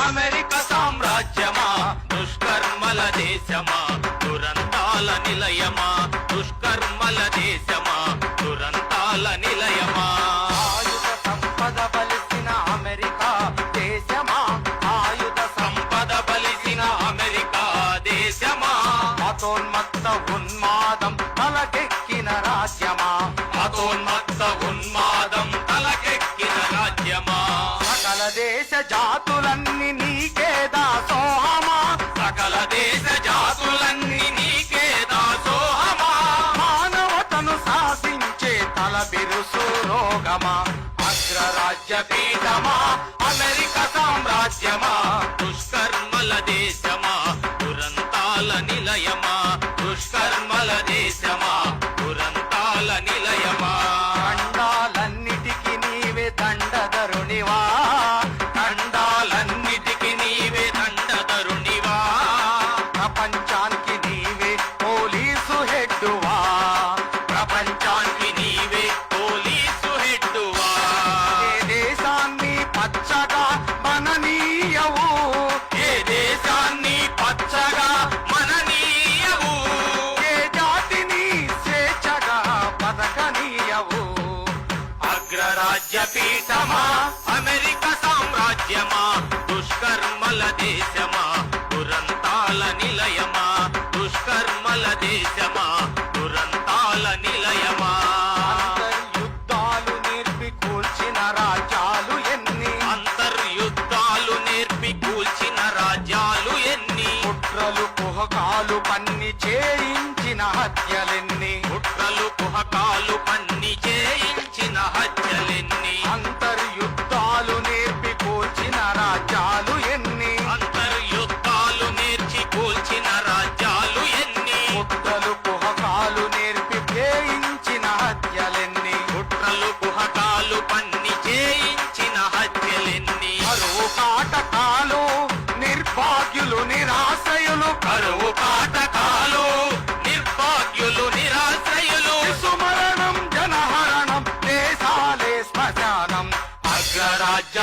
America సామ్రాజ్యమా దుష్కర్మల దేశమా దురంతాల నిలయమా దుష్కర్మల దేశమా దురంతాల నిలయమా ఆయుధ సంపద బలిసిన America దేశమా ఆయుధ సంపద బలిసిన అమెరికా దేశమా మతోన్మత్త ఉన్మాదం తలకెక్కిన రాజ్యమా మతోన్మత్త ఉన్మాదం తలకెక్కిన రాజ్యమా సకల దేశ జాతులన్నీ నీకే దాసోహమా సకల దేశ జాతులన్నీ నీకే దాసోహమా మానవతను శాసించే తల బిరుసు రోగమా అగ్రరాజ్య పీఠమా అమెరికా సామ్రాజ్యమా దుష్కర్మల దేశమా దురంతాల నిలయమా దుష్కర్మల దేశమా దురంతాల నిలయమా ఖండాలన్నిటికీ నీవే దండధరునివా ఖండాలన్నిటికీ నీవే దండధరునివా ప్రపంచానికి నీవే పోలీసు హెడ్డువా ప్రపంచానికి నీవే పోలీసు హెడ్డువా ఏ దేశాన్ని పచ్చగా మననీయవు ఏ దేశాన్ని పచ్చగా మననీయవు ఏ జాతిని స్వేచ్ఛగా బతకనీయవు అగ్రరాజ్య పీఠమా అమెరికా సామ్రాజ్యమా దుష్కర్మల దేశమా దురంతాల నిలయమా దుష్కర్మల దేశమా దురంతాల నిలయమా అంతర్యుద్ధాలు నేర్పి కూల్చిన రాజ్యాలు ఎన్ని అంతర్యుద్ధాలు నేర్పి కూల్చిన రాజ్యాలు ఎన్ని కుట్రలు కుహకాలు పన్ని చేయించిన హత్యలెన్ని కుట్రలు కుహకాలు పన్ని చేయించిన హత్యలెన్ని అంతర్యుద్ధాలు నేర్పి కూల్చిన రాజ్యాలు ఎన్ని అంతర్యుద్ధాలు నేర్చి కూల్చిన రాజ్యాలు ఎన్ని కుట్రలు కుహకాలు నేర్పి చేయించిన హత్యలెన్ని కుట్రలు కుహకాలు పన్ని చేయించిన హత్యలెన్ని కరువు కాటకాలు నిర్భాగ్యులు నిరాశ్రయులు కరువు కాటకాలు నిర్భాగ్యులు నిరాశ్రయులు సుమరణం జనహరణం దేశాలే శ్మశానం అగ్రరాజ్య